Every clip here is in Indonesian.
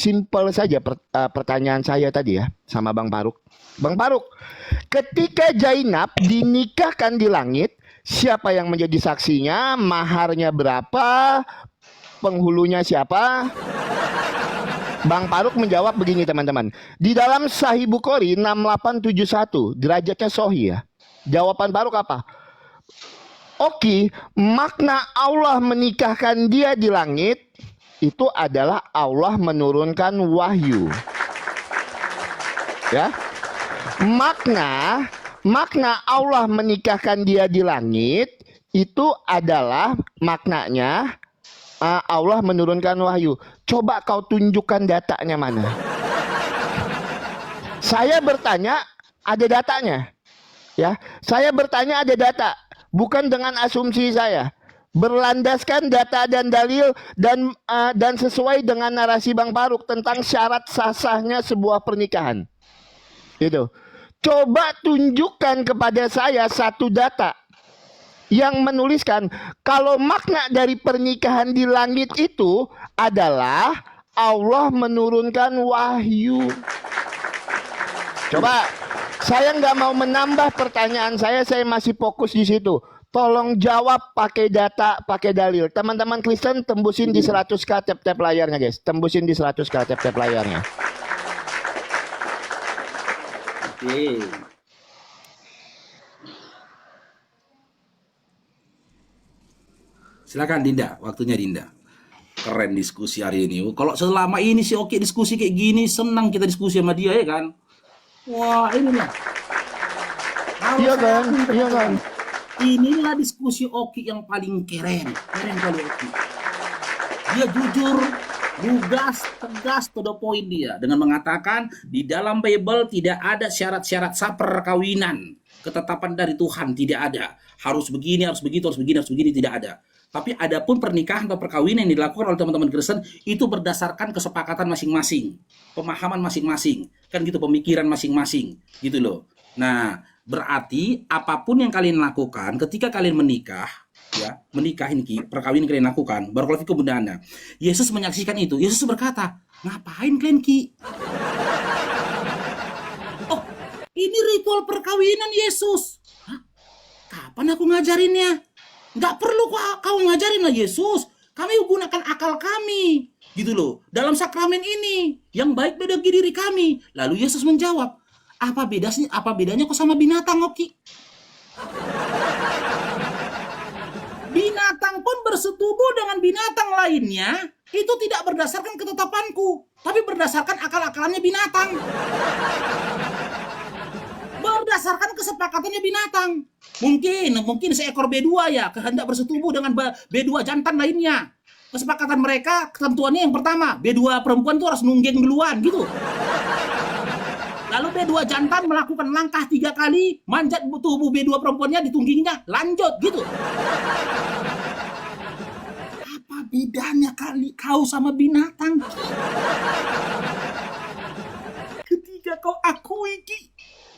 Simpel saja pertanyaan saya tadi ya sama Bang Faruk. Bang Faruk, ketika Zainab dinikahkan di langit, siapa yang menjadi saksinya? Maharnya berapa? Penghulunya siapa? Bang Faruk menjawab begini teman-teman. Di dalam Sahih Bukhari 6871, derajatnya sahih ya. Jawaban Faruk apa? Oke, makna Allah menikahkan dia di langit itu adalah Allah menurunkan wahyu. Ya. Makna Allah menikahkan dia di langit itu adalah maknanya Allah menurunkan wahyu. Coba kau tunjukkan datanya mana. Saya bertanya, ada datanya. Ya, saya bertanya ada data, bukan dengan asumsi saya. Berlandaskan data dan dalil dan sesuai dengan narasi Bang Faruk tentang syarat sah-sahnya sebuah pernikahan. Itu. Coba tunjukkan kepada saya satu data yang menuliskan kalau makna dari pernikahan di langit itu adalah Allah menurunkan wahyu. Coba, saya nggak mau menambah pertanyaan saya masih fokus di situ. Tolong jawab pakai data, pakai dalil. Teman-teman Kristen tembusin di 100k tap-tap layarnya guys. Tembusin di 100k tap-tap layarnya. Oke. Silakan Dinda, waktunya Dinda. Keren diskusi hari ini. Kalau selama ini sih oke diskusi kayak gini, senang kita diskusi sama dia ya kan. Wah inilah. Iya kan, iya kan. Inilah diskusi Oki yang paling keren kali Oki. Dia jujur, lugas, tegas, to the point dia dengan mengatakan di dalam Bible tidak ada syarat-syarat sah perkawinan, ketetapan dari Tuhan tidak ada. Harus begini, harus begitu, harus begini, harus begini, tidak ada. Tapi adapun pernikahan atau perkawinan yang dilakukan oleh teman-teman Kristen itu berdasarkan kesepakatan masing-masing, pemahaman masing-masing, kan gitu, pemikiran masing-masing, gitu loh. Nah, berarti apapun yang kalian lakukan ketika kalian menikah, ya, menikah ini perkawinan kalian lakukan, barakallahu fikum Bunda Ana. Yesus menyaksikan itu. Yesus berkata, "Ngapain kalian ki?" Oh, ini ritual perkawinan Yesus. Hah? Kapan aku ngajarinnya? Nggak perlu kau ngajarin lah Yesus. Kami gunakan akal kami. Gitu loh. Dalam sakramen ini. Yang baik bagi diri kami. Lalu Yesus menjawab, apa bedanya kok sama binatang, Oki? Binatang pun bersetubuh dengan binatang lainnya. Itu tidak berdasarkan ketetapanku. Tapi berdasarkan akal-akalannya binatang. Berdasarkan kesepakatannya binatang. Mungkin seekor B2 ya kehendak bersetubuh dengan B2 jantan lainnya. Kesepakatan mereka, ketentuannya yang pertama, B2 perempuan itu harus nunggeng duluan gitu. Lalu B2 jantan melakukan langkah 3 kali, manjat tubuh B2 perempuannya, ditungginginya, lanjut gitu. Apa bedanya kau sama binatang? Ketika kau akui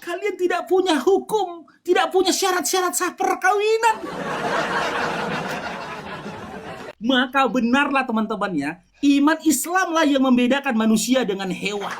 kalian tidak punya hukum, tidak punya syarat-syarat sah perkawinan. Maka benarlah teman-teman ya, iman Islamlah yang membedakan manusia dengan hewan.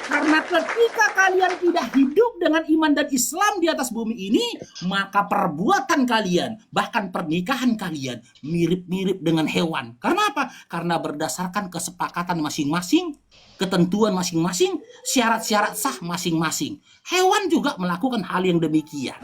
Karena ketika kalian tidak hidup dengan iman dan Islam di atas bumi ini, maka perbuatan kalian, bahkan pernikahan kalian mirip-mirip dengan hewan. Karena apa? Karena berdasarkan kesepakatan masing-masing, ketentuan masing-masing, syarat-syarat sah masing-masing. Hewan juga melakukan hal yang demikian.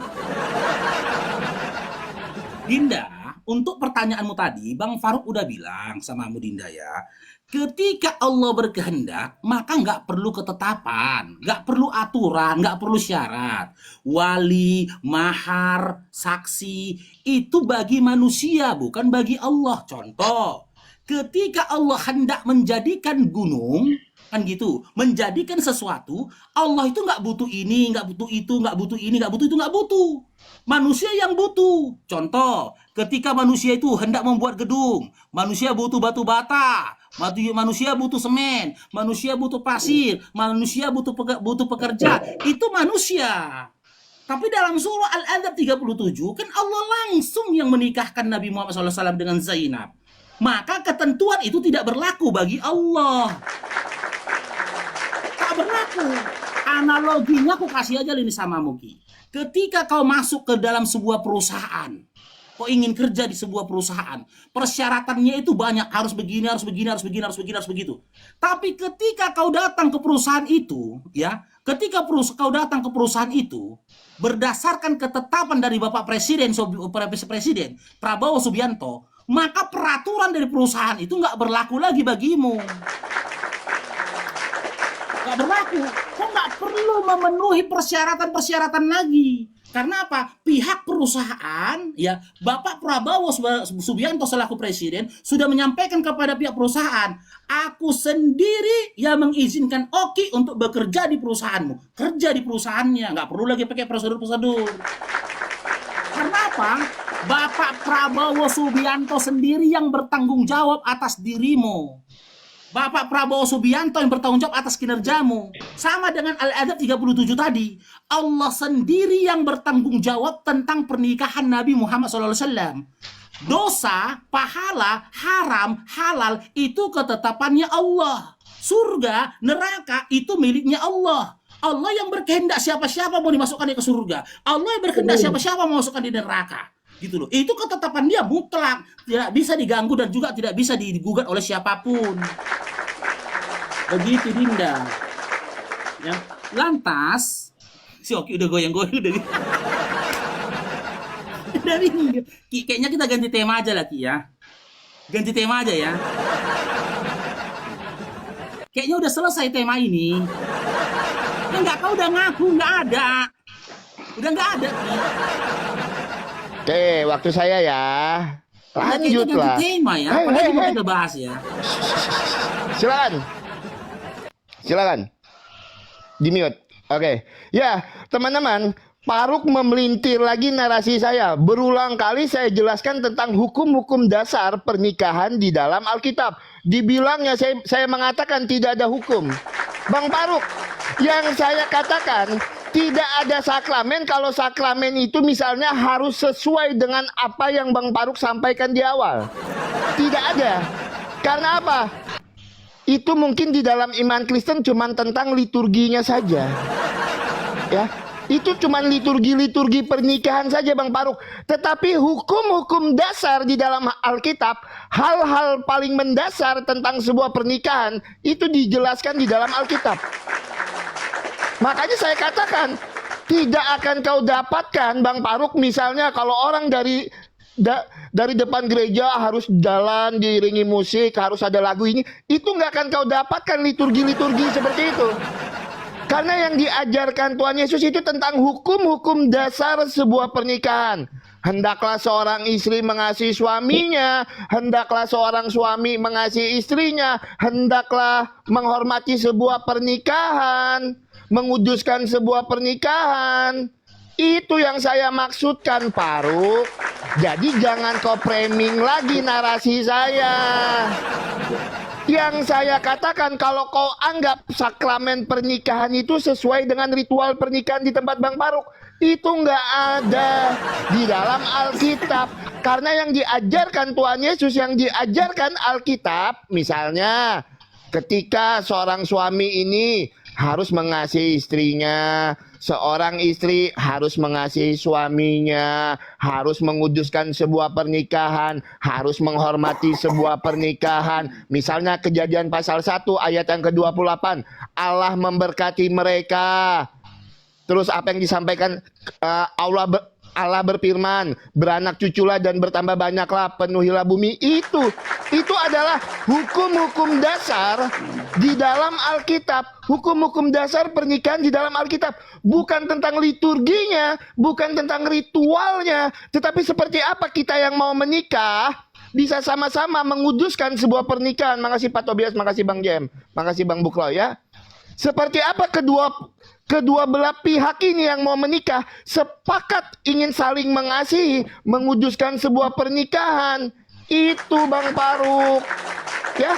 Dinda, untuk pertanyaanmu tadi, Bang Faruk udah bilang sama kamu Dinda ya, ketika Allah berkehendak, maka nggak perlu ketetapan, nggak perlu aturan, nggak perlu syarat. Wali, mahar, saksi, itu bagi manusia, bukan bagi Allah. Contoh, ketika Allah hendak menjadikan gunung, kan gitu, menjadikan sesuatu, Allah itu nggak butuh ini, nggak butuh itu, nggak butuh ini, nggak butuh itu, nggak butuh. Manusia yang butuh. Contoh, ketika manusia itu hendak membuat gedung, manusia butuh batu bata, manusia butuh semen, manusia butuh pasir, manusia butuh pekerja. Itu manusia. Tapi dalam surah Al-Adab 37 kan Allah langsung yang menikahkan Nabi Muhammad SAW dengan Zainab. maka ketentuan itu tidak berlaku bagi Allah. Tak berlaku. Analoginya aku kasih aja ini sama Muki. Ketika kau masuk ke dalam sebuah perusahaan, kau ingin kerja di sebuah perusahaan, persyaratannya itu banyak, harus begini, harus begini, harus begini, harus begini, harus begitu. Tapi ketika kau datang ke perusahaan itu, ya, ketika kau datang ke perusahaan itu, berdasarkan ketetapan dari Bapak Presiden Prabowo Subianto, maka peraturan dari perusahaan itu nggak berlaku lagi bagimu. Nggak berlaku. Kau nggak perlu memenuhi persyaratan-persyaratan lagi. Karena apa? Pihak perusahaan, ya, Bapak Prabowo Subianto selaku presiden sudah menyampaikan kepada pihak perusahaan, aku sendiri yang mengizinkan Oki untuk bekerja di perusahaanmu. Kerja di perusahaannya, nggak perlu lagi pakai prosedur-prosedur. Karena apa? Bapak Prabowo Subianto sendiri yang bertanggung jawab atas dirimu. Bapak Prabowo Subianto yang bertanggung jawab atas kinerjamu. Sama dengan Al-Adab 37 tadi. Allah sendiri yang bertanggung jawab tentang pernikahan Nabi Muhammad SAW. Dosa, pahala, haram, halal itu ketetapannya Allah. Surga, neraka itu miliknya Allah. Allah yang berkehendak siapa-siapa mau dimasukkan ke surga. Allah yang berkehendak siapa-siapa mau masukkan di neraka. Gitu loh. Itu ketetapan dia mutlak, tidak bisa diganggu dan juga tidak bisa digugat oleh siapapun. Begitu Dinda. Ya. Lantas si Oki udah goyang-goyang udah. Kayaknya kita ganti tema aja lagi ya. Ganti tema aja ya. Kayaknya udah selesai tema ini. Enggak, kau udah ngaku nggak ada. Udah nggak ada. Oke, waktu saya ya. Lanjut lah. Tema ya. Apa lagi mau kita bahas ya? Silakan. Di mute. Oke. Ya, teman-teman, Faruk memelintir lagi narasi saya. Berulang kali saya jelaskan tentang hukum-hukum dasar pernikahan di dalam Alkitab. Dibilangnya saya mengatakan tidak ada hukum. Bang Faruk, yang saya katakan tidak ada sakramen kalau sakramen itu misalnya harus sesuai dengan apa yang Bang Faruk sampaikan di awal. Tidak ada. Karena apa? Itu mungkin di dalam iman Kristen cuma tentang liturginya saja. Ya, itu cuma liturgi-liturgi pernikahan saja Bang Faruk. Tetapi hukum-hukum dasar di dalam Alkitab, hal-hal paling mendasar tentang sebuah pernikahan itu dijelaskan di dalam Alkitab. Makanya saya katakan, tidak akan kau dapatkan Bang Faruk misalnya kalau orang dari depan gereja harus jalan diiringi musik, harus ada lagu ini, itu nggak akan kau dapatkan liturgi-liturgi seperti itu. Karena yang diajarkan Tuhan Yesus itu tentang hukum-hukum dasar sebuah pernikahan. Hendaklah seorang istri mengasihi suaminya, hendaklah seorang suami mengasihi istrinya, hendaklah menghormati sebuah pernikahan, menguduskan sebuah pernikahan. Itu yang saya maksudkan, Faruk. Jadi jangan kau framing lagi narasi saya. Yang saya katakan, kalau kau anggap sakramen pernikahan itu sesuai dengan ritual pernikahan di tempat Bang Faruk, itu nggak ada di dalam Alkitab. Karena yang diajarkan Tuhan Yesus, yang diajarkan Alkitab, misalnya ketika seorang suami ini harus mengasihi istrinya, seorang istri harus mengasihi suaminya, harus menguduskan sebuah pernikahan, harus menghormati sebuah pernikahan. Misalnya Kejadian pasal 1 ayat yang ke-28, Allah memberkati mereka. Terus apa yang disampaikan, Allah berfirman, beranak cuculah dan bertambah banyaklah, penuhilah bumi. Itu adalah hukum-hukum dasar di dalam Alkitab. Hukum-hukum dasar pernikahan di dalam Alkitab. Bukan tentang liturginya, bukan tentang ritualnya, tetapi seperti apa kita yang mau menikah bisa sama-sama menguduskan sebuah pernikahan. Makasih Pak Tobias, makasih Bang Jem, makasih Bang Buklo ya. Seperti apa kedua belah pihak ini yang mau menikah sepakat ingin saling mengasihi, menguduskan sebuah pernikahan. Itu Bang Faruk. Ya,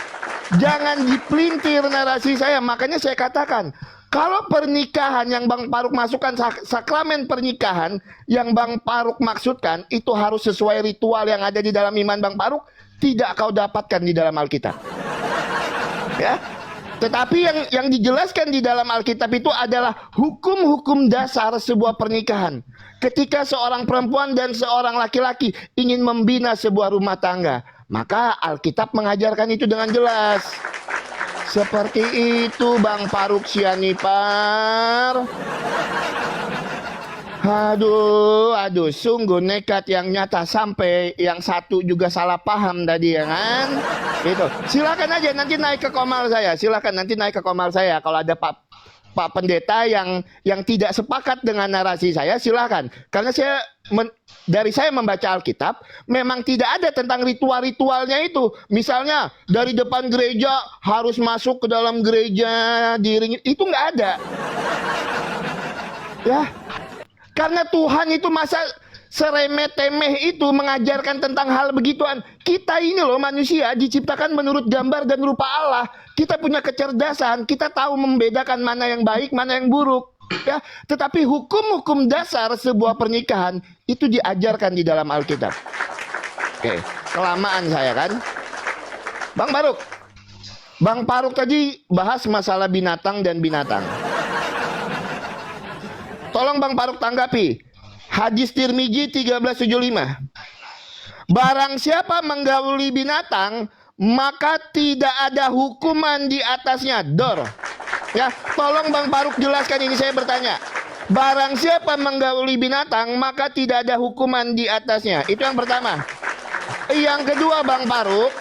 jangan dipelintir narasi saya. Makanya saya katakan, kalau pernikahan yang Bang Faruk masukkan, sakramen pernikahan yang Bang Faruk maksudkan, itu harus sesuai ritual yang ada di dalam iman Bang Faruk, tidak kau dapatkan di dalam Alkitab. Ya. Tetapi yang dijelaskan di dalam Alkitab itu adalah hukum-hukum dasar sebuah pernikahan. Ketika seorang perempuan dan seorang laki-laki ingin membina sebuah rumah tangga, maka Alkitab mengajarkan itu dengan jelas. Seperti itu Bang Faruk Sianipar. Aduh, sungguh nekat yang nyata, sampai yang satu juga salah paham tadi ya kan? Gitu. Silakan aja nanti naik ke komal saya. Silakan nanti naik ke komal saya. Kalau ada Pak Pendeta yang tidak sepakat dengan narasi saya, silakan. Karena dari saya membaca Alkitab, memang tidak ada tentang ritual-ritualnya itu. Misalnya dari depan gereja harus masuk ke dalam gereja diiringi, itu nggak ada. Ya. Karena Tuhan itu masa seremeh-temeh itu mengajarkan tentang hal begituan. Kita ini loh manusia diciptakan menurut gambar dan rupa Allah. Kita punya kecerdasan, kita tahu membedakan mana yang baik, mana yang buruk. Ya, tetapi hukum-hukum dasar sebuah pernikahan itu diajarkan di dalam Alkitab. Oke, kelamaan saya kan. Bang Faruk tadi bahas masalah binatang dan binatang. Tolong Bang Faruk tanggapi. Hadis Tirmizi 1375. Barang siapa menggauli binatang, maka tidak ada hukuman di atasnya. Dor. Ya, tolong Bang Faruk jelaskan ini, saya bertanya. Barang siapa menggauli binatang, maka tidak ada hukuman di atasnya. Itu yang pertama. Yang kedua Bang Faruk,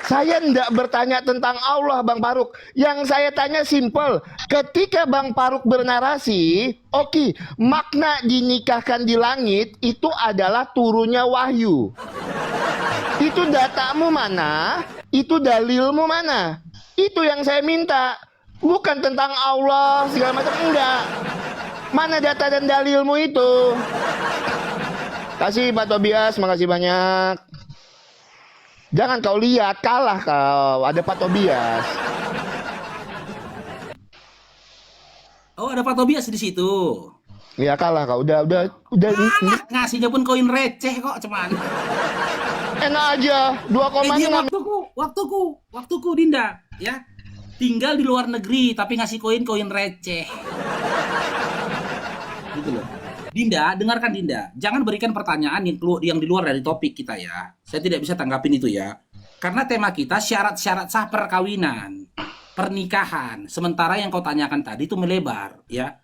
saya tidak bertanya tentang Allah Bang Faruk. Yang saya tanya simple. Ketika Bang Faruk bernarasi, oke, makna dinikahkan di langit itu adalah turunnya wahyu. Itu datamu mana? Itu dalilmu mana? Itu yang saya minta. Bukan tentang Allah segala macam, enggak. Mana data dan dalilmu itu? Kasih Pak Tobias, makasih banyak. Jangan kau lihat, kalah kau. Ada Pak Tobias. Oh, ada Pak Tobias di situ. Ya kalah kau. Udah. Ngasihnya pun koin receh kok, cuman. Enak aja. 2,6. Waktuku Dinda, ya. Tinggal di luar negeri tapi ngasih koin receh. Gitu loh. Dinda, dengarkan Dinda. Jangan berikan pertanyaan yang di luar dari topik kita ya. Saya tidak bisa tanggapin itu ya. Karena tema kita syarat-syarat sah perkawinan, pernikahan. Sementara yang kau tanyakan tadi itu melebar ya.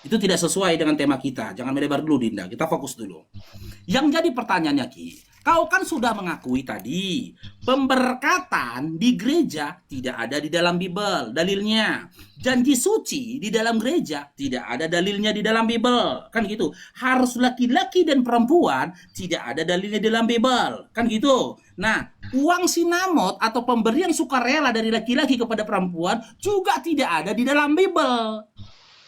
Itu tidak sesuai dengan tema kita. Jangan melebar dulu Dinda. Kita fokus dulu. Yang jadi pertanyaannya Ki, kau kan sudah mengakui tadi pemberkatan di gereja tidak ada di dalam Bible dalilnya. Janji suci di dalam gereja tidak ada dalilnya di dalam Bible. Kan gitu. Harus laki-laki dan perempuan tidak ada dalilnya di dalam Bible. Kan gitu. Nah, uang sinamot atau pemberian sukarela dari laki-laki kepada perempuan juga tidak ada di dalam Bible.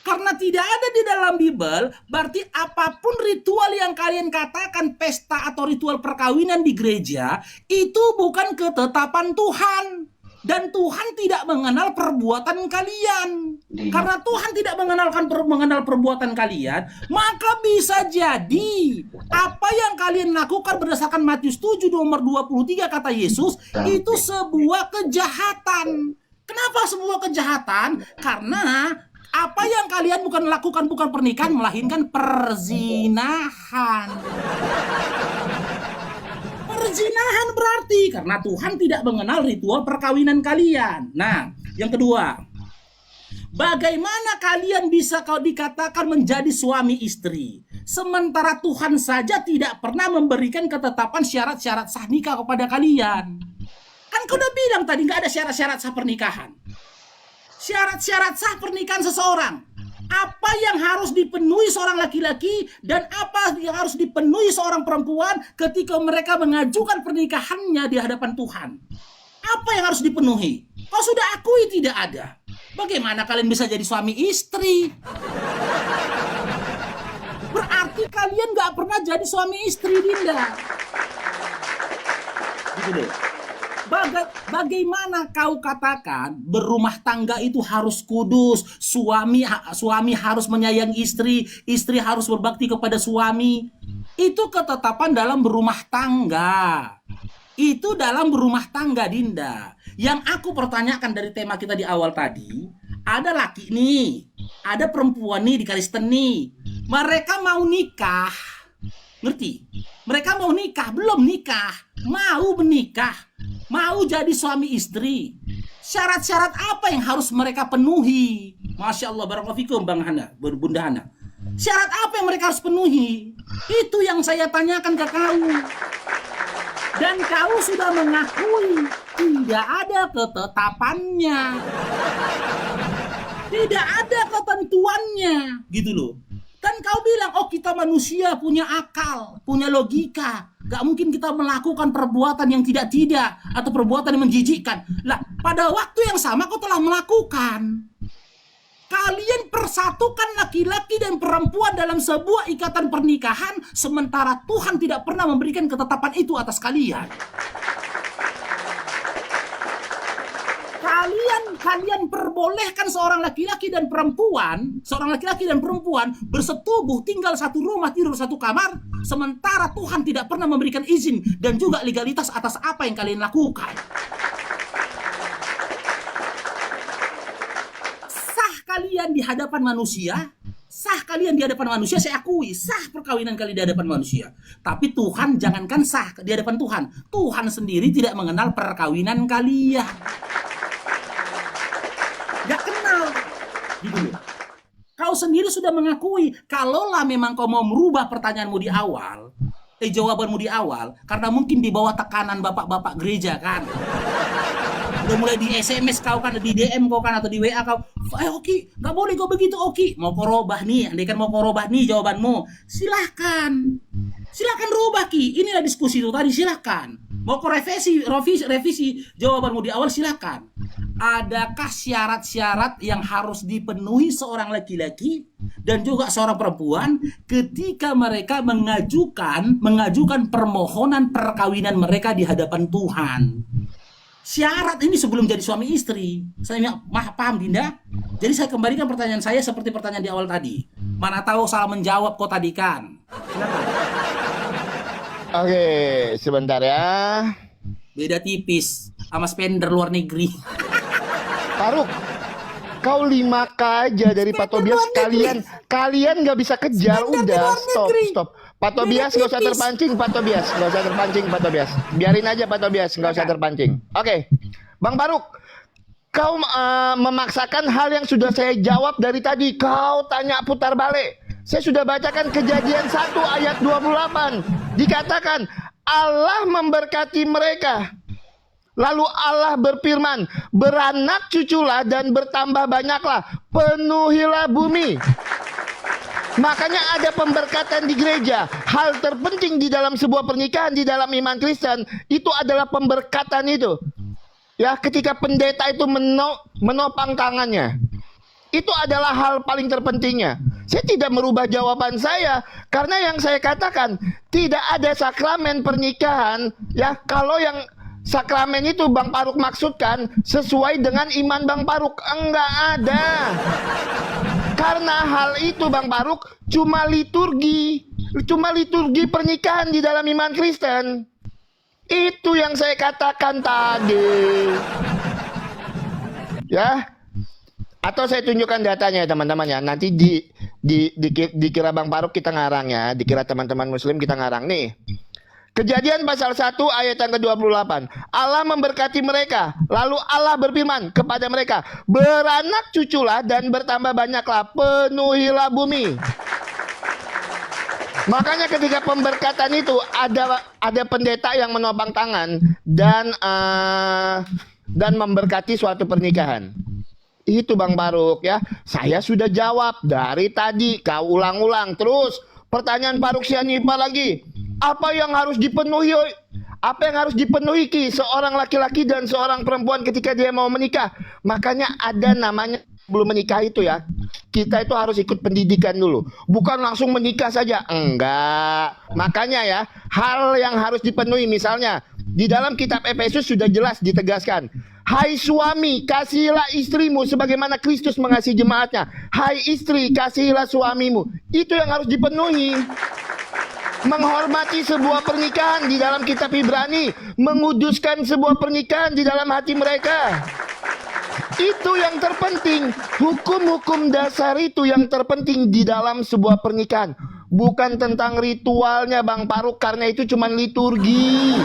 Karena tidak ada di dalam Bible, berarti apapun ritual yang kalian katakan pesta atau ritual perkawinan di gereja, itu bukan ketetapan Tuhan. Dan Tuhan tidak mengenal perbuatan kalian. Karena Tuhan tidak mengenal perbuatan kalian, maka bisa jadi apa yang kalian lakukan berdasarkan Matius 7 nomor 23 kata Yesus, itu sebuah kejahatan. Kenapa sebuah kejahatan? Karena apa yang kalian lakukan bukan pernikahan, melainkan perzinahan. Perzinahan berarti karena Tuhan tidak mengenal ritual perkawinan kalian. Nah, yang kedua, bagaimana kalian bisa kau dikatakan menjadi suami istri, sementara Tuhan saja tidak pernah memberikan ketetapan syarat-syarat sah nikah kepada kalian? Kan kau udah bilang tadi nggak ada syarat-syarat sah pernikahan. Syarat-syarat sah pernikahan seseorang. Apa yang harus dipenuhi seorang laki-laki dan apa yang harus dipenuhi seorang perempuan ketika mereka mengajukan pernikahannya di hadapan Tuhan? Apa yang harus dipenuhi? Kau sudah akui tidak ada. Bagaimana kalian bisa jadi suami istri? Berarti kalian gak pernah jadi suami istri, Dinda. Gitu deh. Bagaimana kau katakan berumah tangga itu harus kudus, suami harus menyayangi istri, istri harus berbakti kepada suami. Itu ketetapan dalam berumah tangga. Itu dalam berumah tangga, Dinda. Yang aku pertanyakan dari tema kita di awal tadi, ada laki nih, ada perempuan nih di Kristen nih. Mereka mau nikah. Ngerti? Mereka mau nikah, belum nikah. Mau menikah. Mau jadi suami istri. Syarat-syarat apa yang harus mereka penuhi? Masya Allah, barakallahu fikum Bang Hana, Bunda Hana. Syarat apa yang mereka harus penuhi? Itu yang saya tanyakan ke kau. Dan kau sudah mengakui tidak ada ketetapannya. Tidak ada ketentuannya. Gitu loh. Dan kau bilang, oh kita manusia punya akal, punya logika. Gak mungkin kita melakukan perbuatan yang tidak-tidak atau perbuatan yang menjijikkan. Lah, pada waktu yang sama kau telah melakukan. Kalian persatukan laki-laki dan perempuan dalam sebuah ikatan pernikahan, sementara Tuhan tidak pernah memberikan ketetapan itu atas kalian. Kalian perbolehkan seorang laki-laki dan perempuan bersetubuh, tinggal satu rumah, tidur satu kamar, sementara Tuhan tidak pernah memberikan izin dan juga legalitas atas apa yang kalian lakukan. Kalian di hadapan manusia, saya akui sah perkawinan kalian di hadapan manusia. Tapi Tuhan, jangankan sah di hadapan Tuhan sendiri tidak mengenal perkawinan kalian. Gak kenal. Gitu loh. Kau sendiri sudah mengakui, kalaulah memang kau mau merubah pertanyaanmu di awal, jawabanmu di awal, karena mungkin di bawah tekanan bapak-bapak gereja kan. Udah mulai di SMS kau kan, di DM kau kan, atau di WA kau, Oki, gak boleh kau begitu Oki. Mau kau robah nih, andai kan mau kau robah nih jawabanmu, silahkan robah Ki. Inilah diskusi itu tadi, silahkan. Mau kau revisi jawabanmu di awal, silahkan. Adakah syarat-syarat yang harus dipenuhi seorang laki-laki dan juga seorang perempuan ketika mereka mengajukan permohonan perkawinan mereka di hadapan Tuhan? Syarat ini sebelum jadi suami istri. Saya paham, Dinda? Jadi saya kembalikan pertanyaan saya seperti pertanyaan di awal tadi. Mana tahu salah menjawab kok tadi kan. Silakan. Oke, sebentar ya. Beda tipis sama spender luar negeri. Faruk, kau 5K aja dari Pak Tobias. Kalian nggak bisa kejar. Udah, stop. Pak Tobias nggak usah terpancing, Pak Tobias. Biarin aja Pak Tobias, nggak usah terpancing. Oke. Bang Faruk, kau memaksakan hal yang sudah saya jawab dari tadi. Kau tanya putar balik. Saya sudah bacakan Kejadian 1 ayat 28. Dikatakan, Allah memberkati mereka. Lalu Allah berfirman, beranak cuculah dan bertambah banyaklah, penuhilah bumi. Makanya ada pemberkatan di gereja. Hal terpenting di dalam sebuah pernikahan, di dalam iman Kristen, itu adalah pemberkatan itu. Ya, ketika pendeta itu menopang tangannya. Itu adalah hal paling terpentingnya. Saya tidak merubah jawaban saya, karena yang saya katakan, tidak ada sakramen pernikahan, ya, kalau yang sakramen itu Bang Faruk maksudkan sesuai dengan iman Bang Faruk. Enggak ada. Karena hal itu Bang Faruk cuma liturgi pernikahan di dalam iman Kristen. Itu yang saya katakan tadi. Ya. Atau saya tunjukkan datanya ya teman-teman ya. Nanti dikira Bang Faruk kita ngarang ya, dikira teman-teman muslim kita ngarang nih. Kejadian pasal 1 ayat yang ke-28. Allah memberkati mereka. Lalu Allah berfirman kepada mereka, beranak cuculah dan bertambah banyaklah, penuhilah bumi. Makanya ketika pemberkatan itu ada pendeta yang menopang tangan dan memberkati suatu pernikahan. Itu Bang Faruk ya. Saya sudah jawab dari tadi, kau ulang-ulang terus. Pertanyaan Faruk Sianipa lagi. Apa yang harus dipenuhi Ki seorang laki-laki dan seorang perempuan ketika dia mau menikah? Makanya ada namanya belum menikah itu ya. Kita itu harus ikut pendidikan dulu. Bukan langsung menikah saja. Enggak. Makanya ya, hal yang harus dipenuhi misalnya di dalam kitab Efesus sudah jelas ditegaskan. Hai suami, kasihilah istrimu sebagaimana Kristus mengasihi jemaatnya. Hai istri, kasihilah suamimu. Itu yang harus dipenuhi. menghormati sebuah pernikahan di dalam kitab Ibrani, menguduskan sebuah pernikahan di dalam hati mereka. Itu yang terpenting. Hukum-hukum dasar itu yang terpenting di dalam sebuah pernikahan. Bukan tentang ritualnya Bang Faruk, karena itu cuma liturgi.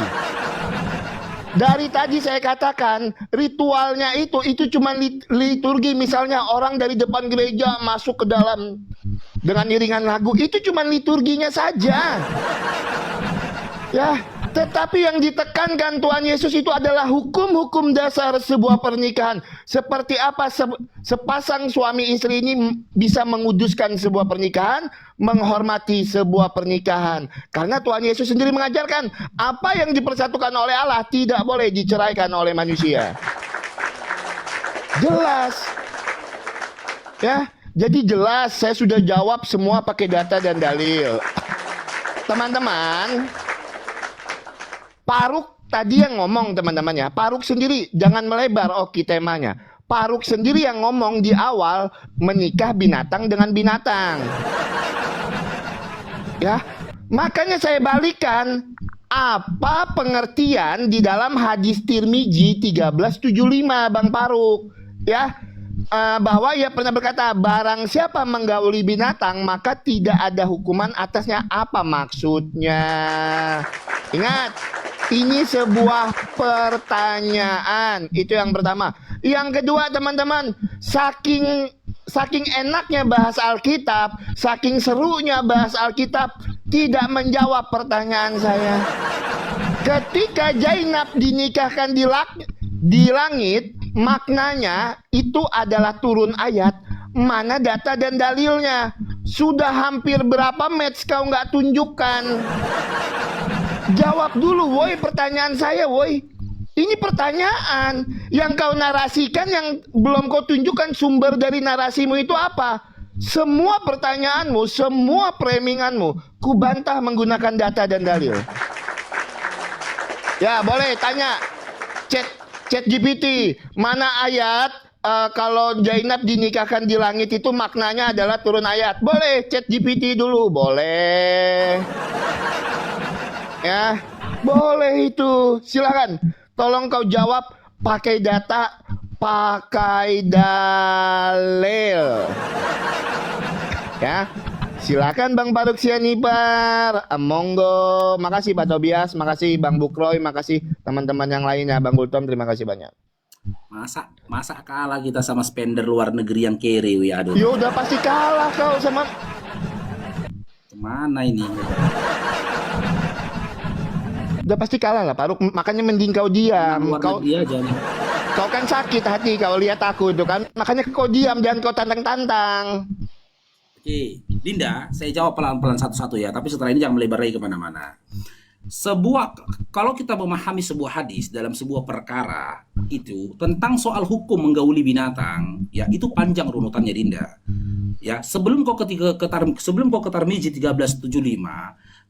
Dari tadi saya katakan ritualnya itu cuma liturgi. Misalnya orang dari depan gereja masuk ke dalam dengan iringan lagu, itu cuma liturginya saja. Ya, tetapi yang ditekankan Tuhan Yesus itu adalah hukum-hukum dasar sebuah pernikahan. Seperti apa sepasang suami istri ini bisa menguduskan sebuah pernikahan, menghormati sebuah pernikahan. Karena Tuhan Yesus sendiri mengajarkan, apa yang dipersatukan oleh Allah tidak boleh diceraikan oleh manusia. Jelas. Ya, jadi jelas, saya sudah jawab semua pakai data dan dalil. Teman-teman, Faruk tadi yang ngomong teman-teman ya. Faruk sendiri, jangan melebar temanya. Faruk sendiri yang ngomong di awal, menikah binatang dengan binatang. Ya, makanya saya balikan, apa pengertian di dalam hadis Tirmizi 1375 Bang Faruk? Ya, bahwa ia pernah berkata, barang siapa menggauli binatang maka tidak ada hukuman atasnya. Apa maksudnya? Ingat, ini sebuah pertanyaan. Itu yang pertama. Yang kedua teman-teman, saking enaknya bahas Alkitab, saking serunya bahas Alkitab, tidak menjawab pertanyaan saya. Ketika Zainab dinikahkan di langit, maknanya itu adalah turun ayat. Mana data dan dalilnya? Sudah hampir berapa match kau nggak tunjukkan? Jawab dulu, woi, pertanyaan saya, woi. Ini pertanyaan yang kau narasikan, yang belum kau tunjukkan sumber dari narasimu itu apa? Semua pertanyaanmu, semua framinganmu, ku bantah menggunakan data dan dalil. Ya, boleh tanya chat GPT, mana ayat kalau Zainab dinikahkan di langit itu maknanya adalah turun ayat. Boleh chat GPT dulu, boleh. Ya, boleh itu. Silakan. Tolong kau jawab pakai data, pakai dalil. Ya. Silakan Bang Faruk Sianipar. Monggo. Makasih Pak Tobias, makasih Bang Bukroy, makasih teman-teman yang lainnya. Bang Gultom, terima kasih banyak. Masa kalah kita sama spender luar negeri yang kere, ya aduh. Yo, udah pasti kalah kau sama. Kemana ini? Udah pasti kalah lah Faruk, makanya mending kau diam. Kau kan sakit hati kau lihat aku itu kan, makanya kau diam, jangan kau tantang-tantang. Oke, Dinda, saya jawab pelan-pelan satu-satu ya, tapi setelah ini jangan melebar lagi kemana-mana. Kalau kita memahami sebuah hadis dalam sebuah perkara itu tentang soal hukum menggauli binatang, ya itu panjang runutannya Dinda. Ya, sebelum kau ke Tirmizi 1375,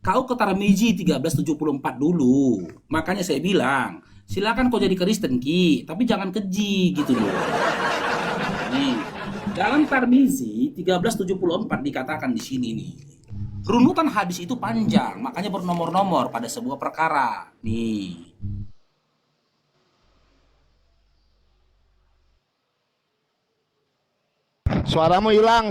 kau ke Tirmizi 1374 dulu. Makanya saya bilang, silakan kau jadi Kristen Ki, tapi jangan keji gitu loh. Nih, dalam Tirmizi 1374 dikatakan di sini nih. Runutan hadis itu panjang, makanya bernomor-nomor pada sebuah perkara. Nih. Suaramu hilang.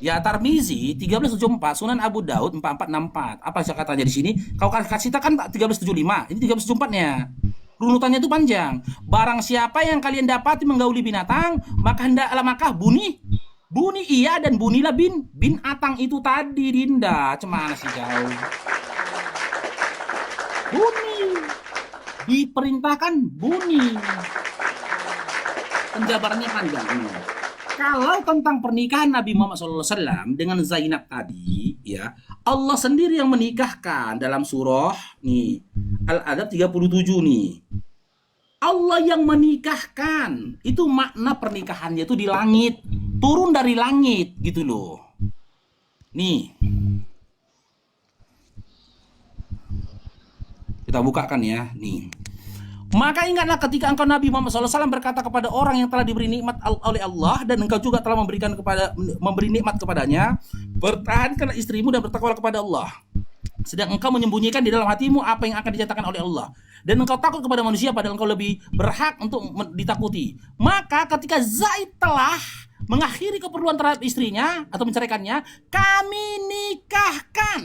Ya, Tirmizi 1374, Sunan Abu Daud 4464. Apa katanya di sini? Kau kasih kan 1375, ini 1374-nya. Runutannya itu panjang. Barang siapa yang kalian dapati menggauli binatang, maka Buni iya dan bunilah bin atang itu tadi, Dinda. Cemana sih jauh. Buni. Diperintahkan buni. Penjabarannya panjang. Kalau tentang pernikahan Nabi Muhammad SAW dengan Zainab tadi, ya, Allah sendiri yang menikahkan dalam surah nih Al-Adab 37 nih. Allah yang menikahkan. Itu makna pernikahannya itu di langit. Turun dari langit gitu loh. Nih. Kita bukakan ya. Nih. Maka ingatlah ketika engkau Nabi Muhammad SAW berkata kepada orang yang telah diberi nikmat oleh Allah dan engkau juga telah memberi nikmat kepadanya, pertahankanlah istrimu dan bertakwalah kepada Allah. Sedang engkau menyembunyikan di dalam hatimu apa yang akan dinyatakan oleh Allah, dan engkau takut kepada manusia padahal engkau lebih berhak untuk ditakuti. Maka ketika Zaid telah mengakhiri keperluan terhadap istrinya atau menceraikannya, kami nikahkan.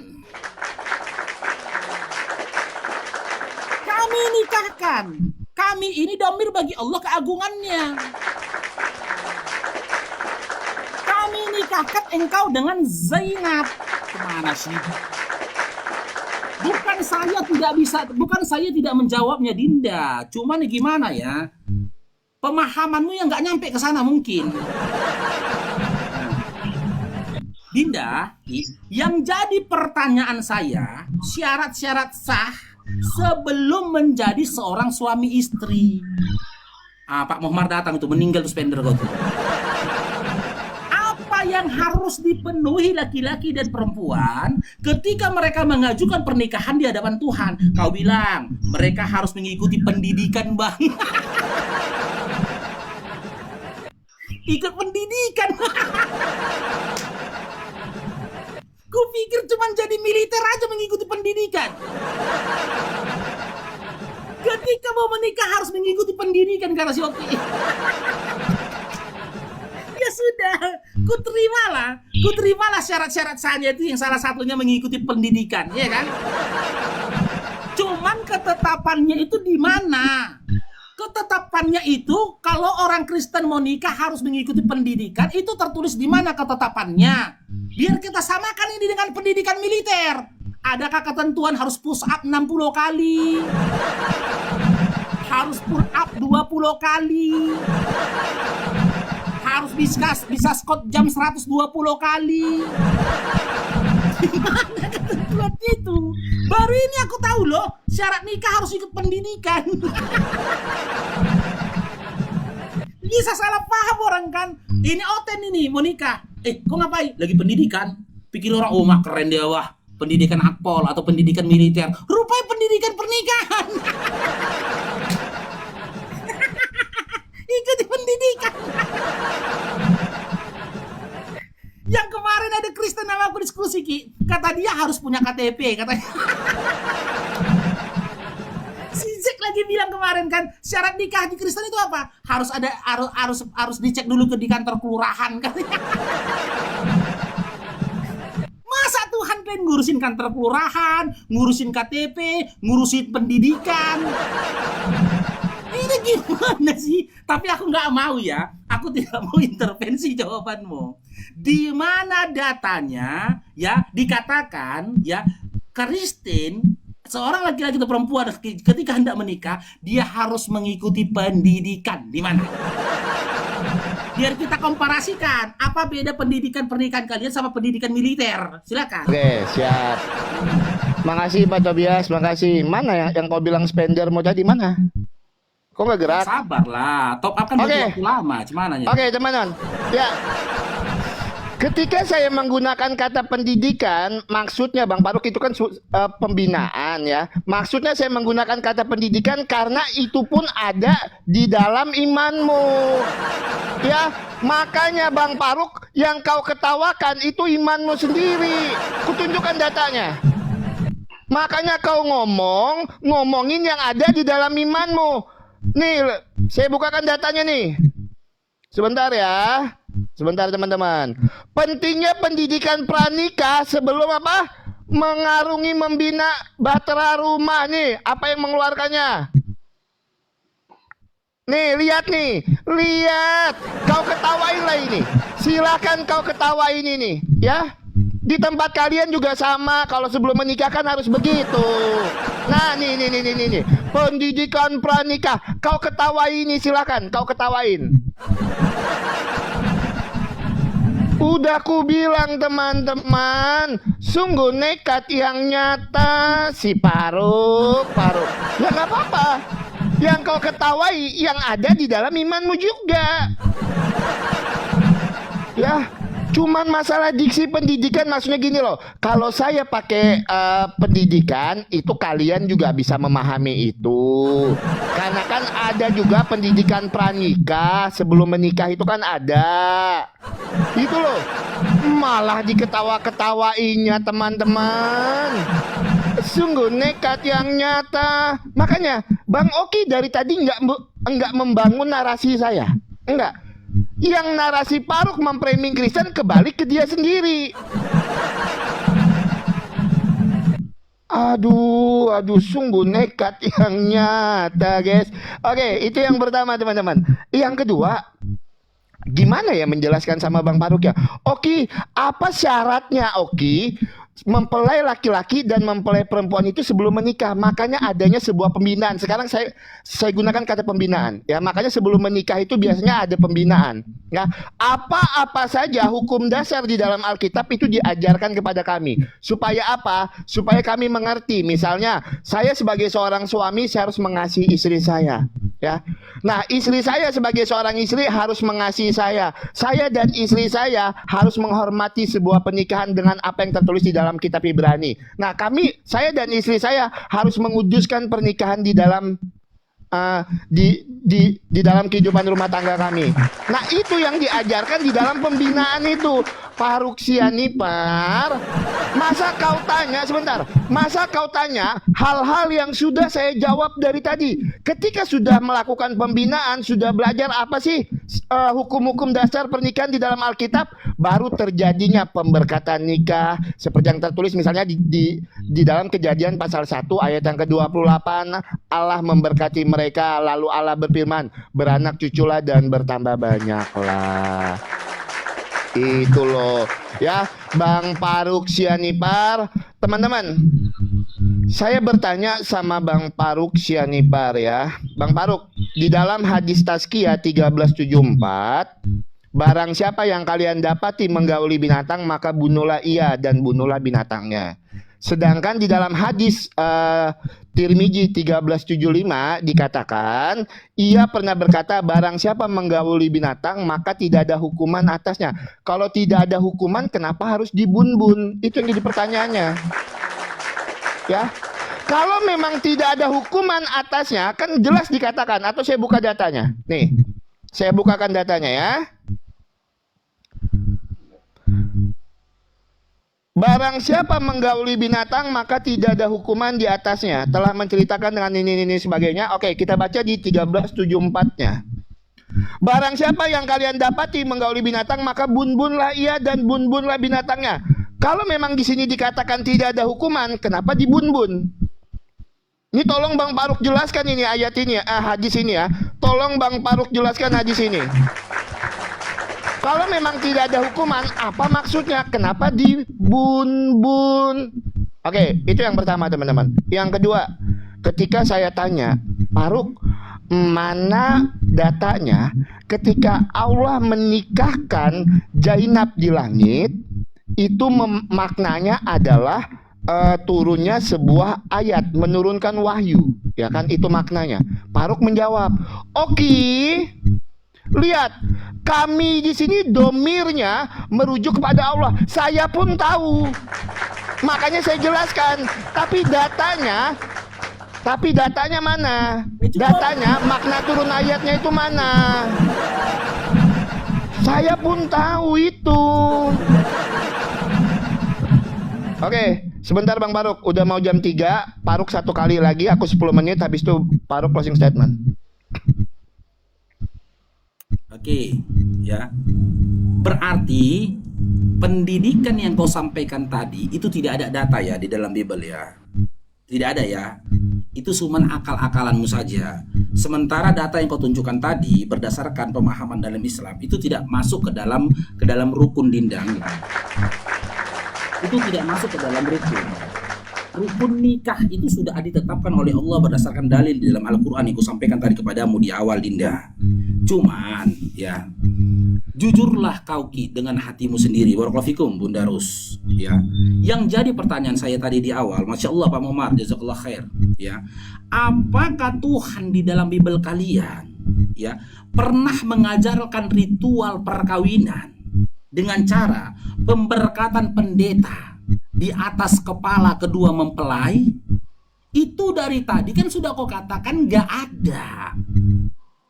Kami nikahkan. Kami ini dhamir bagi Allah keagungannya. Kami nikahkan engkau dengan Zainab. Kemana sih? Bukan saya tidak menjawabnya, Dinda. Cuman gimana ya? Pemahamanmu yang nggak nyampe ke sana mungkin. Dinda, yang jadi pertanyaan saya, syarat-syarat sah sebelum menjadi seorang suami istri. Pak Muhammad datang itu meninggal tuh spender kau tuh. Apa yang harus dipenuhi laki-laki dan perempuan ketika mereka mengajukan pernikahan di hadapan Tuhan? Kau bilang mereka harus mengikuti pendidikan, Bang. Ikut pendidikan. Kupikir cuma jadi militer aja mengikuti pendidikan. Ketika mau menikah harus mengikuti pendidikan, kata si Oki. Ya sudah, kuterimalah syarat-syarat sahnya itu yang salah satunya mengikuti pendidikan, ya kan? Cuman ketetapannya itu di mana? Ketetapannya itu kalau orang Kristen mau nikah harus mengikuti pendidikan, itu tertulis di mana ketetapannya? Biar kita samakan ini dengan pendidikan militer. Adakah ketentuan harus push up 60 kali? Harus pull up 20 kali? Harus bisa squat jam 120 kali? Gimana ketentuan itu? Baru ini aku tahu loh, syarat nikah harus ikut pendidikan. Bisa salah paham orang kan. Ini Oten ini mau nikah. Kok ngapain? Lagi pendidikan. Pikir orang, oh mah keren dia, wah. Pendidikan akpol atau pendidikan militer. Rupanya pendidikan pernikahan. Ikuti pendidikan. Yang kemarin ada Kristen sama aku diskusi, Ki. Kata dia harus punya KTP, katanya. Si Jack lagi bilang kemarin kan, syarat nikah di Kristen itu apa? Harus dicek dulu di kantor kelurahan, katanya. Masa Tuhan pengen ngurusin kantor kelurahan, ngurusin KTP, ngurusin pendidikan? Ini gimana sih? Tapi aku nggak mau ya. Aku tidak mau intervensi jawabanmu. Di mana datanya ya dikatakan ya Kristen, seorang laki-laki atau perempuan ketika hendak menikah dia harus mengikuti pendidikan? Di mana? Biar kita komparasikan apa beda pendidikan pernikahan kalian sama pendidikan militer. Silakan. Oke, siap. Makasih Pak Tobias, makasih. Mana yang kau bilang spender mau tadi mana? Kok nggak gerak? Sabar lah, top up kan butuh waktu lama, cuman aja. Oke, teman-teman. Ya. Ketika saya menggunakan kata pendidikan, maksudnya Bang Faruk itu kan pembinaan ya. Maksudnya saya menggunakan kata pendidikan karena itu pun ada di dalam imanmu. Ya, makanya Bang Faruk yang kau ketawakan itu imanmu sendiri. Kutunjukkan datanya. Makanya kau ngomongin yang ada di dalam imanmu. Nih, saya bukakan datanya nih. Sebentar ya. Sebentar teman-teman. Pentingnya pendidikan pranikah sebelum apa? Mengarungi membina bahtera rumah nih. Apa yang mengeluarkannya? Nih, lihat nih. Lihat. Kau ketawain lah ini. Silakan kau ketawain ini, ya. Di tempat kalian juga sama. Kalau sebelum menikah kan harus begitu. Nah, nih. Pendidikan pranikah. Kau ketawain ini, silakan. Kau ketawain. Udah ku bilang teman-teman, sungguh nekat yang nyata si Faruk. Ya nggak apa-apa. Yang kau ketawai yang ada di dalam imanmu juga. Ya, Cuman masalah diksi pendidikan maksudnya gini loh. Kalau saya pakai pendidikan itu kalian juga bisa memahami itu. Karena kan ada juga pendidikan pranikah, sebelum menikah itu kan ada. Itu loh. Malah diketawa-ketawainya teman-teman. Sungguh nekat yang nyata. Makanya Bang Oki dari tadi nggak membangun narasi saya. Enggak. Yang narasi Faruk memframing Kristen kebalik ke dia sendiri. Aduh, sungguh nekat yang nyata, guys. Oke, itu yang pertama, teman-teman. Yang kedua, gimana ya menjelaskan sama Bang Faruk ya? Oki, apa syaratnya Oki mempelai laki-laki dan mempelai perempuan itu sebelum menikah? Makanya adanya sebuah pembinaan. Sekarang saya gunakan kata pembinaan ya. Makanya sebelum menikah itu biasanya ada pembinaan. Nah, apa-apa saja hukum dasar di dalam Alkitab itu diajarkan kepada kami. Supaya apa? Supaya kami mengerti. Misalnya, saya sebagai seorang suami saya harus mengasihi istri saya, ya. Nah, istri saya sebagai seorang istri harus mengasihi saya. Saya dan istri saya harus menghormati sebuah pernikahan dengan apa yang tertulis di dalam kitab Ibrani. Nah, saya dan istri saya harus menguduskan pernikahan di dalam di dalam kehidupan rumah tangga kami. Nah, itu yang diajarkan di dalam pembinaan itu. Faruk Sianipar, masa kau tanya hal-hal yang sudah saya jawab dari tadi. Ketika sudah melakukan pembinaan, sudah belajar apa sih hukum-hukum dasar pernikahan di dalam Alkitab, baru terjadinya pemberkatan nikah seperti yang tertulis misalnya di dalam Kejadian pasal 1 ayat yang ke-28. Allah memberkati mereka, lalu Allah berfirman, beranak cuculah dan bertambah banyaklah. Itu loh ya, Bang Faruk Sianipar. Teman-teman, saya bertanya sama Bang Faruk Sianipar ya. Bang Faruk, di dalam hadis Tazkiyah 1374, barang siapa yang kalian dapati menggauli binatang, maka bunuhlah ia dan bunuhlah binatangnya. Sedangkan di dalam hadis Tirmidzi 1375 dikatakan, ia pernah berkata, barang siapa menggauli binatang maka tidak ada hukuman atasnya. Kalau tidak ada hukuman, kenapa harus dibun-bun? Itu yang jadi pertanyaannya. Ya. Kalau memang tidak ada hukuman atasnya, kan jelas dikatakan, atau saya buka datanya. Nih, saya bukakan datanya ya. Barang siapa menggauli binatang maka tidak ada hukuman di atasnya. Telah menceritakan dengan ini sebagainya. Oke, kita baca di 1374-nya. Barang siapa yang kalian dapati menggauli binatang maka bun-bunlah ia dan bun-bunlah binatangnya. Kalau memang di sini dikatakan tidak ada hukuman, kenapa dibun-bun? Ini tolong Bang Faruk jelaskan ini ayat ini, hadis ini ya. Tolong Bang Faruk jelaskan hadis ini. Kalau memang tidak ada hukuman, apa maksudnya? Kenapa dibun-bun? Oke, itu yang pertama teman-teman. Yang kedua, ketika saya tanya, Faruk, mana datanya ketika Allah menikahkan Zainab di langit, itu maknanya adalah turunnya sebuah ayat, menurunkan wahyu, ya kan? Itu maknanya. Faruk menjawab, oke. Lihat, kami di sini domirnya merujuk kepada Allah. Saya pun tahu, makanya saya jelaskan. Tapi datanya mana? Datanya, makna turun ayatnya itu mana? Saya pun tahu itu. Oke, sebentar Bang Faruk. Udah mau jam 3. Faruk satu kali lagi, aku 10 menit. Habis itu Faruk closing statement. Oke, ya. Berarti pendidikan yang kau sampaikan tadi itu tidak ada data ya di dalam Bible ya. Tidak ada ya. Itu cuma akal-akalanmu saja. Sementara data yang kau tunjukkan tadi berdasarkan pemahaman dalam Islam itu tidak masuk ke dalam rukun dindang. Itu tidak masuk ke dalam rukun. Rukun nikah itu sudah ditetapkan oleh Allah berdasarkan dalil di dalam Al-Quran yang kusampaikan tadi kepadamu di awal, Dinda. Cuman ya, jujurlah kau Ki dengan hatimu sendiri. Barakallahu fikum Bunda Rus, ya. Yang jadi pertanyaan saya tadi di awal, Masya Allah Pak Muhammad, jazakallah khair, ya. Apakah Tuhan di dalam Bible kalian ya pernah mengajarkan ritual perkawinan dengan cara pemberkatan pendeta di atas kepala kedua mempelai, itu dari tadi kan sudah kau katakan nggak ada.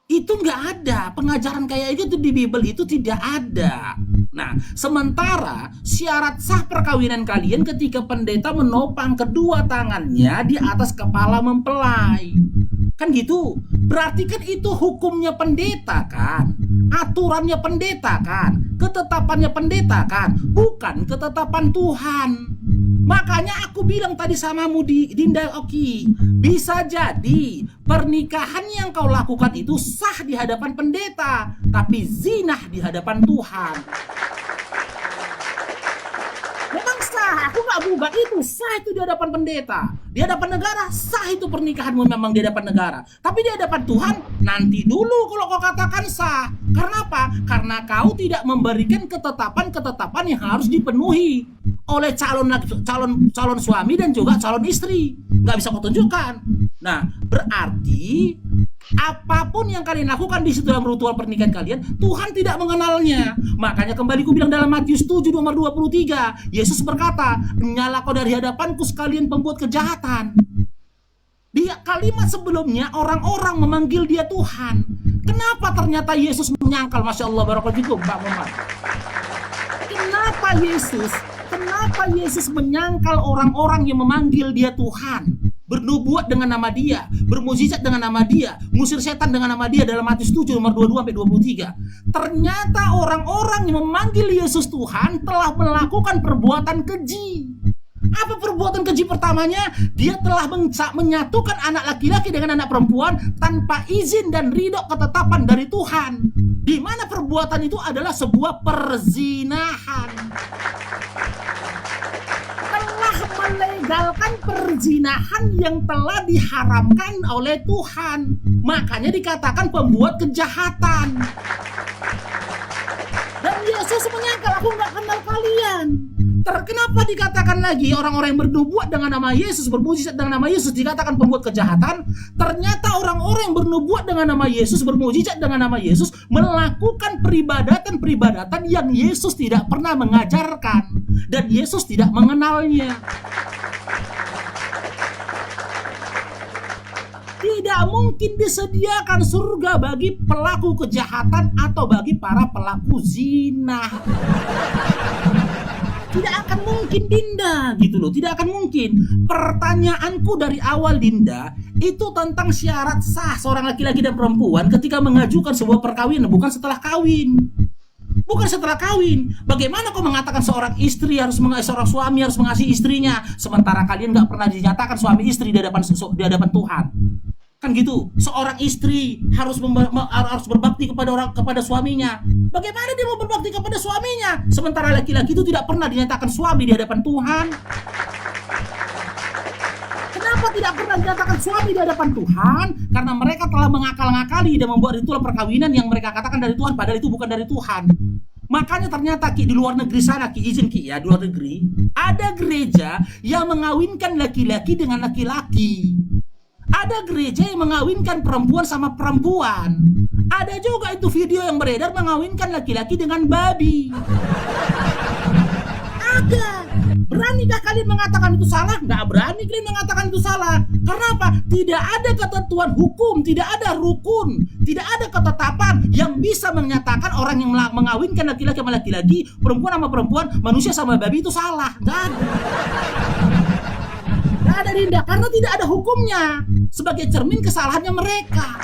Itu nggak ada, pengajaran kayak itu di Bible itu tidak ada. Nah, sementara syarat sah perkawinan kalian ketika pendeta menopang kedua tangannya di atas kepala mempelai. Kan gitu, berarti kan itu hukumnya pendeta kan, aturannya pendeta kan, ketetapannya pendeta kan, bukan ketetapan Tuhan. Makanya aku bilang tadi sama Dinda Oki, bisa jadi pernikahan yang kau lakukan itu sah di hadapan pendeta, tapi zinah di hadapan Tuhan. Memang sah, aku gak bubat itu, sah itu di hadapan pendeta. Di hadapan negara, sah itu pernikahanmu memang di hadapan negara. Tapi di hadapan Tuhan, nanti dulu kalau kau katakan sah. Karena apa? Karena kau tidak memberikan ketetapan-ketetapan yang harus dipenuhi oleh calon suami dan juga calon istri. Nggak bisa kau tunjukkan. Nah, berarti apapun yang kalian lakukan di situ dalam ritual pernikahan kalian, Tuhan tidak mengenalnya. Makanya kembali ku bilang dalam Matius 7 nomor 23, Yesus berkata, "Nyala kau dari hadapanku sekalian pembuat kejahatan." Di kalimat sebelumnya orang-orang memanggil dia Tuhan. Kenapa ternyata Yesus menyangkal? Masya Allah, barakatuh Pak Muhammad. Kenapa Yesus menyangkal orang-orang yang memanggil dia Tuhan? Bernubuat dengan nama dia, bermukjizat dengan nama dia, ngusir setan dengan nama dia dalam Matius 7 nomor 22-23. Ternyata orang-orang yang memanggil Yesus Tuhan telah melakukan perbuatan keji. Apa perbuatan keji pertamanya? Dia telah menyatukan anak laki-laki dengan anak perempuan tanpa izin dan ridho ketetapan dari Tuhan. Di mana perbuatan itu adalah sebuah perzinahan. Telah melegalkan perzinahan yang telah diharamkan oleh Tuhan. Makanya dikatakan pembuat kejahatan. Dan Yesus menyangkal, aku nggak kenal kalian. Kenapa dikatakan lagi orang-orang yang bernubuat dengan nama Yesus, bermukjizat dengan nama Yesus dikatakan pembuat kejahatan? Ternyata orang-orang yang bernubuat dengan nama Yesus, bermukjizat dengan nama Yesus melakukan peribadatan-peribadatan yang Yesus tidak pernah mengajarkan dan Yesus tidak mengenalnya. Tidak mungkin disediakan surga bagi pelaku kejahatan atau bagi para pelaku zina. Tidak akan mungkin, Dinda, gitu loh. Tidak akan mungkin. Pertanyaanku dari awal, Dinda, itu tentang syarat sah seorang laki-laki dan perempuan ketika mengajukan sebuah perkawinan, bukan setelah kawin. Bukan setelah kawin. Bagaimana kau mengatakan seorang suami harus mengasihi istrinya, sementara kalian nggak pernah dinyatakan suami istri di hadapan Tuhan? Kan gitu. Seorang istri harus berbakti kepada suaminya. Bagaimana dia mau berbakti kepada suaminya sementara laki-laki itu tidak pernah dinyatakan suami di hadapan Tuhan? Kenapa tidak pernah dinyatakan suami di hadapan Tuhan? Karena mereka telah mengakal-ngakali dan membuat ritual perkawinan yang mereka katakan dari Tuhan, padahal itu bukan dari Tuhan. Makanya ternyata Ki, di luar negeri sana, Ki, izin Ki ya, di luar negeri ada gereja yang mengawinkan laki-laki dengan laki-laki. Ada gereja yang mengawinkan perempuan sama perempuan. Ada juga itu video yang beredar mengawinkan laki-laki dengan babi. Ada. Beranikah kalian mengatakan itu salah? Nggak berani kalian mengatakan itu salah. Karena apa? Tidak ada ketentuan hukum, tidak ada rukun, tidak ada ketetapan yang bisa menyatakan orang yang mengawinkan laki-laki sama laki-laki, perempuan sama perempuan, manusia sama babi itu salah. Nggak ada. Nggak ada, Dinda, karena tidak ada hukumnya sebagai cermin kesalahannya mereka.